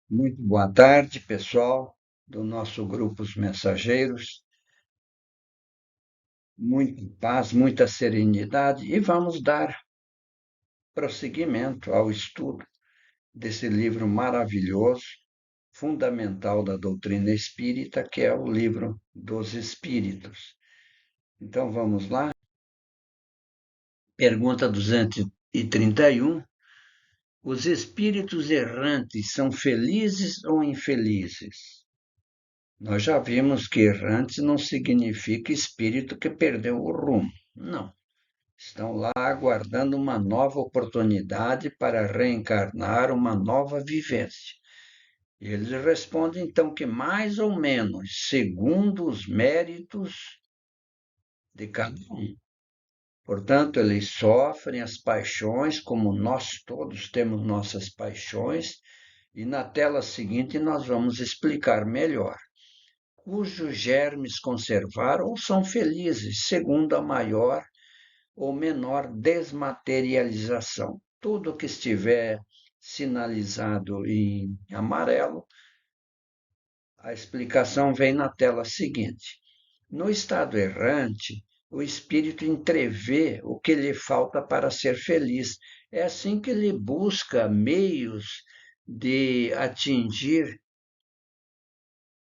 Muito boa tarde, pessoal do nosso grupo Os Mensageiros. Muita paz, muita serenidade e vamos dar prosseguimento ao estudo desse livro maravilhoso, fundamental da doutrina espírita, que é o Livro dos Espíritos. Então vamos lá. Pergunta 231. Os espíritos errantes são felizes ou infelizes? Nós já vimos que errante não significa espírito que perdeu o rumo. Não. Estão lá aguardando uma nova oportunidade para reencarnar uma nova vivência. E eles respondem, então, que mais ou menos, segundo os méritos de cada um. Portanto, eles sofrem as paixões, como nós todos temos nossas paixões, e na tela seguinte nós vamos explicar melhor. Cujos germes conservaram ou são felizes, segundo a maior ou menor desmaterialização. Tudo que estiver sinalizado em amarelo, a explicação vem na tela seguinte. No estado errante, o espírito entrevê o que lhe falta para ser feliz. É assim que ele busca meios de atingir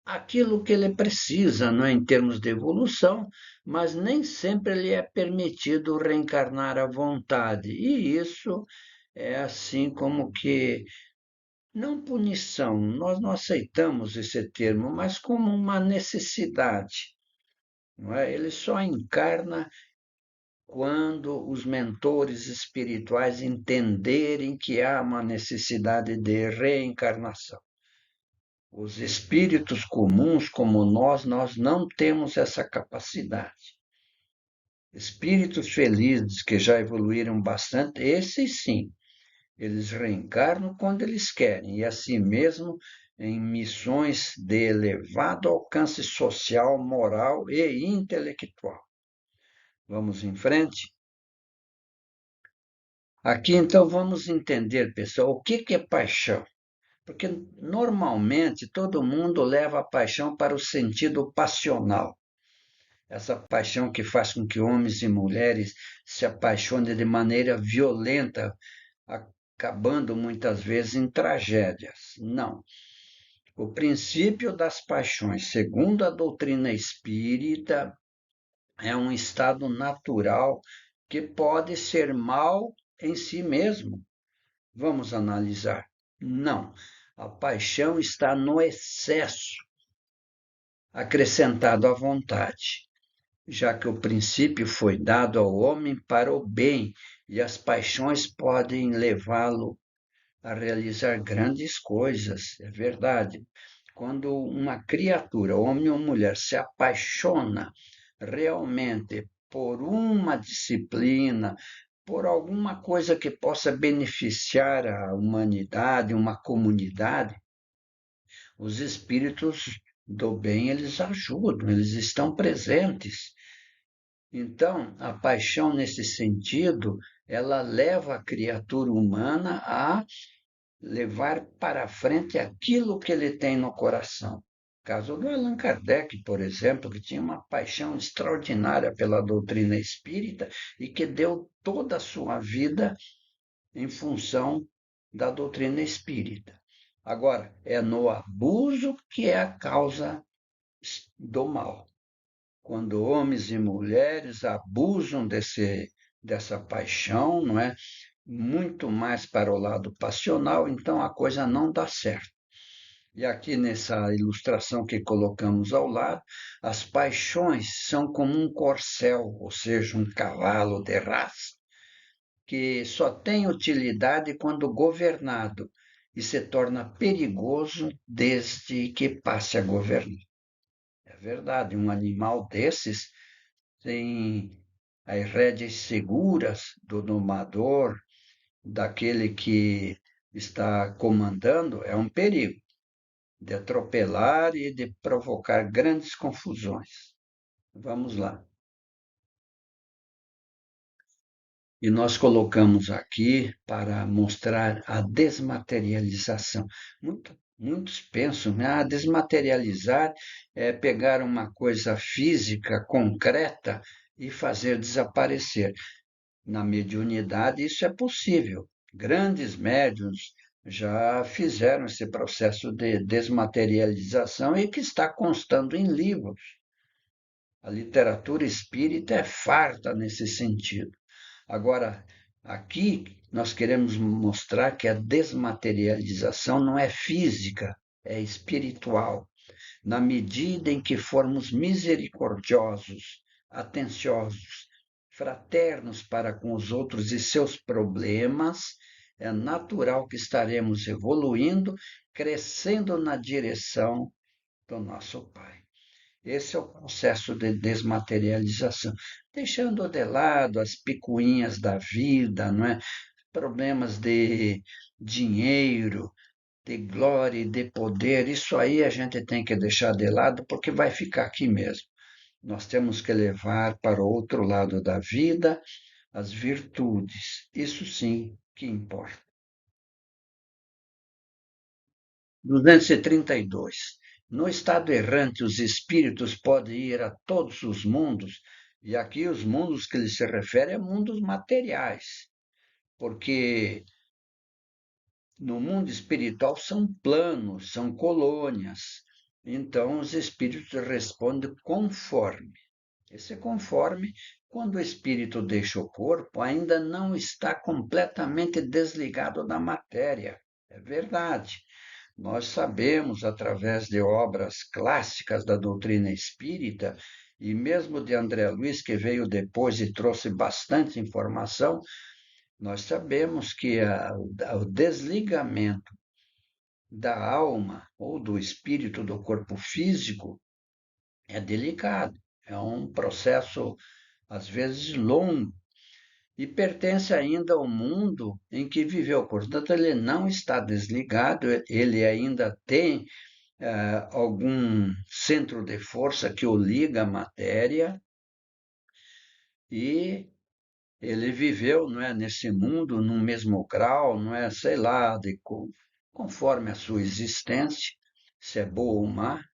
aquilo que ele precisa, não é, em termos de evolução, mas nem sempre lhe é permitido reencarnar à vontade. E isso é assim como que, não punição, nós não aceitamos esse termo, mas como uma necessidade. Não é? Ele só encarna quando os mentores espirituais entenderem que há uma necessidade de reencarnação. Os espíritos comuns, como nós não temos essa capacidade. Espíritos felizes que já evoluíram bastante, esses sim, eles reencarnam quando eles querem, e assim mesmo em missões de elevado alcance social, moral e intelectual. Vamos em frente? Aqui então vamos entender, pessoal, o que é paixão. Porque normalmente todo mundo leva a paixão para o sentido passional. Essa paixão que faz com que homens e mulheres se apaixonem de maneira violenta, acabando muitas vezes em tragédias. Não. O princípio das paixões, segundo a doutrina espírita, é um estado natural que pode ser mal em si mesmo. Vamos analisar. Não. A paixão está no excesso, acrescentado à vontade, já que o princípio foi dado ao homem para o bem e as paixões podem levá-lo a realizar grandes coisas. É verdade. Quando uma criatura, homem ou mulher, se apaixona realmente por uma disciplina, por alguma coisa que possa beneficiar a humanidade, uma comunidade, os espíritos do bem, eles ajudam, eles estão presentes. Então, a paixão nesse sentido, ela leva a criatura humana a levar para frente aquilo que ele tem no coração. Caso do Allan Kardec, por exemplo, que tinha uma paixão extraordinária pela doutrina espírita e que deu toda a sua vida em função da doutrina espírita. Agora, é no abuso que é a causa do mal. Quando homens e mulheres abusam dessa paixão, não é? Muito mais para o lado passional, então a coisa não dá certo. E aqui nessa ilustração que colocamos ao lado, as paixões são como um corcel, ou seja, um cavalo de raça, que só tem utilidade quando governado e se torna perigoso desde que passe a governar. É verdade, um animal desses tem as rédeas seguras do domador, daquele que está comandando, é um perigo de atropelar e de provocar grandes confusões. Vamos lá. E nós colocamos aqui para mostrar a desmaterialização. Muitos pensam, ah, desmaterializar é pegar uma coisa física, concreta, e fazer desaparecer. Na mediunidade, isso é possível. Grandes médiuns já fizeram esse processo de desmaterialização e que está constando em livros. A literatura espírita é farta nesse sentido. Agora, aqui nós queremos mostrar que a desmaterialização não é física, é espiritual. Na medida em que formos misericordiosos, atenciosos, fraternos para com os outros e seus problemas, é natural que estaremos evoluindo, crescendo na direção do nosso Pai. Esse é o processo de desmaterialização, deixando de lado as picuinhas da vida, não é? Problemas de dinheiro, de glória e de poder, isso aí a gente tem que deixar de lado porque vai ficar aqui mesmo. Nós temos que levar para o outro lado da vida as virtudes, isso sim que importa. 232. No estado errante, os espíritos podem ir a todos os mundos, e aqui os mundos que ele se refere a mundos materiais, porque no mundo espiritual são planos, são colônias. Então, os espíritos respondem conforme. Esse conforme, quando o espírito deixa o corpo, ainda não está completamente desligado da matéria. É verdade. Nós sabemos, através de obras clássicas da doutrina espírita, e mesmo de André Luiz, que veio depois e trouxe bastante informação, nós sabemos que o desligamento da alma ou do espírito do corpo físico é delicado, é um processo, às vezes, longo, e pertence ainda ao mundo em que viveu. Portanto, ele não está desligado, ele ainda tem algum centro de força que o liga à matéria e ele viveu, não é, nesse mundo no mesmo grau, não é, sei lá, conforme a sua existência, se é boa ou má,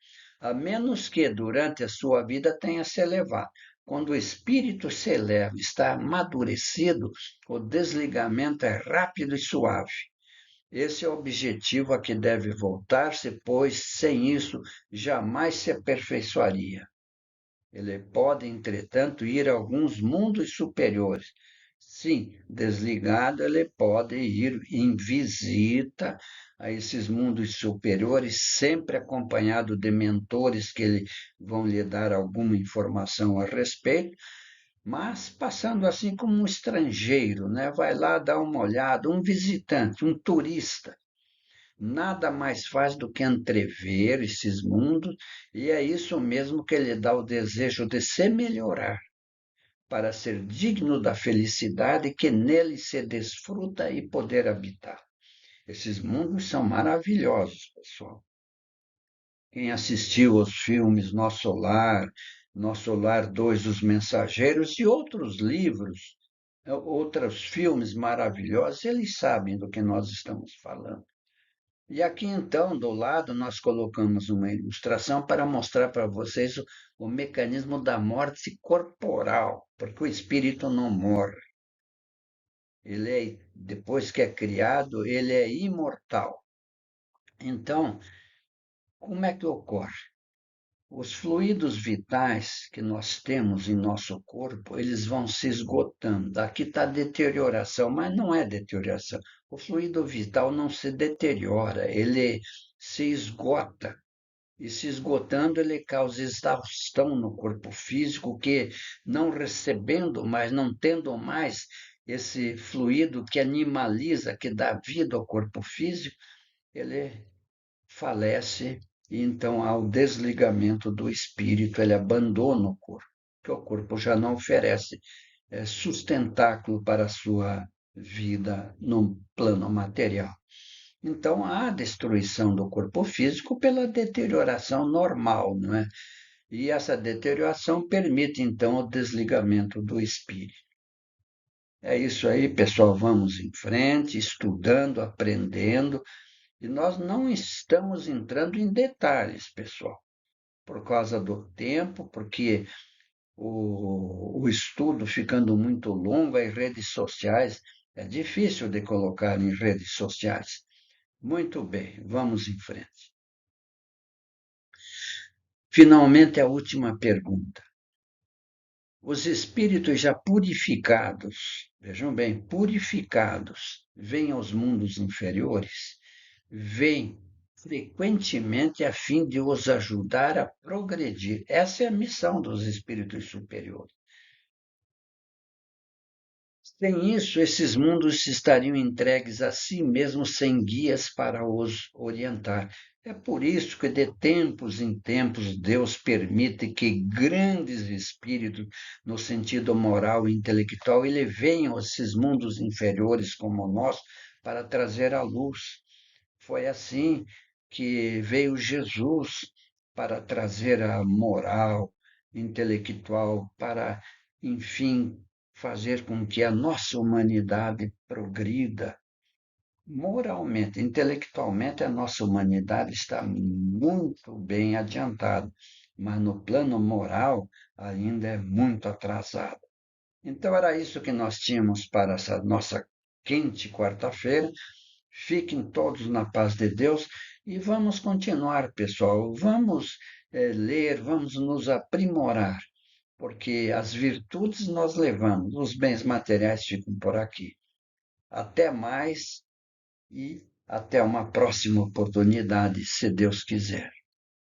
a menos que durante a sua vida tenha se elevado. Quando o espírito se eleva, está amadurecido, o desligamento é rápido e suave. Esse é o objetivo a que deve voltar-se, pois sem isso jamais se aperfeiçoaria. Ele pode, entretanto, ir a alguns mundos superiores. Sim, desligado, ele pode ir em visita a esses mundos superiores, sempre acompanhado de mentores que vão lhe dar alguma informação a respeito, mas passando assim como um estrangeiro, né? Vai lá dar uma olhada, um visitante, um turista. Nada mais faz do que entrever esses mundos, e é isso mesmo que lhe dá o desejo de se melhorar, para ser digno da felicidade que nele se desfruta e poder habitar. Esses mundos são maravilhosos, pessoal. Quem assistiu aos filmes Nosso Lar 2, Os Mensageiros e outros livros, outros filmes maravilhosos, eles sabem do que nós estamos falando. E aqui então, do lado, nós colocamos uma ilustração para mostrar para vocês o mecanismo da morte corporal, porque o espírito não morre. Depois que é criado, ele é imortal. Então, como é que ocorre? Os fluidos vitais que nós temos em nosso corpo, eles vão se esgotando. Aqui está deterioração, mas não é deterioração. O fluido vital não se deteriora, ele se esgota. E se esgotando, ele causa exaustão no corpo físico, que não recebendo mais, não tendo mais esse fluido que animaliza, que dá vida ao corpo físico, ele falece e então há o desligamento do espírito, ele abandona o corpo, que o corpo já não oferece sustentáculo para a sua vida no plano material. Então, há destruição do corpo físico pela deterioração normal, não é? E essa deterioração permite, então, o desligamento do espírito. É isso aí, pessoal. Vamos em frente, estudando, aprendendo. E nós não estamos entrando em detalhes, pessoal, por causa do tempo, porque o estudo ficando muito longo, as redes sociais, é difícil de colocar em redes sociais. Muito bem, vamos em frente. Finalmente, a última pergunta. Os espíritos já purificados, vejam bem, purificados, vêm aos mundos inferiores, vêm frequentemente a fim de os ajudar a progredir. Essa é a missão dos espíritos superiores. Sem isso, esses mundos estariam entregues a si mesmos sem guias para os orientar. É por isso que, de tempos em tempos, Deus permite que grandes espíritos, no sentido moral e intelectual, ele venham a esses mundos inferiores como nós para trazer a luz. Foi assim que veio Jesus para trazer a moral intelectual, para, enfim, fazer com que a nossa humanidade progrida moralmente, intelectualmente, a nossa humanidade está muito bem adiantada, mas no plano moral ainda é muito atrasada. Então, era isso que nós tínhamos para essa nossa quente quarta-feira. Fiquem todos na paz de Deus e vamos continuar, pessoal. Vamos ler, vamos nos aprimorar, porque as virtudes nós levamos, os bens materiais ficam por aqui. Até mais e até uma próxima oportunidade, se Deus quiser.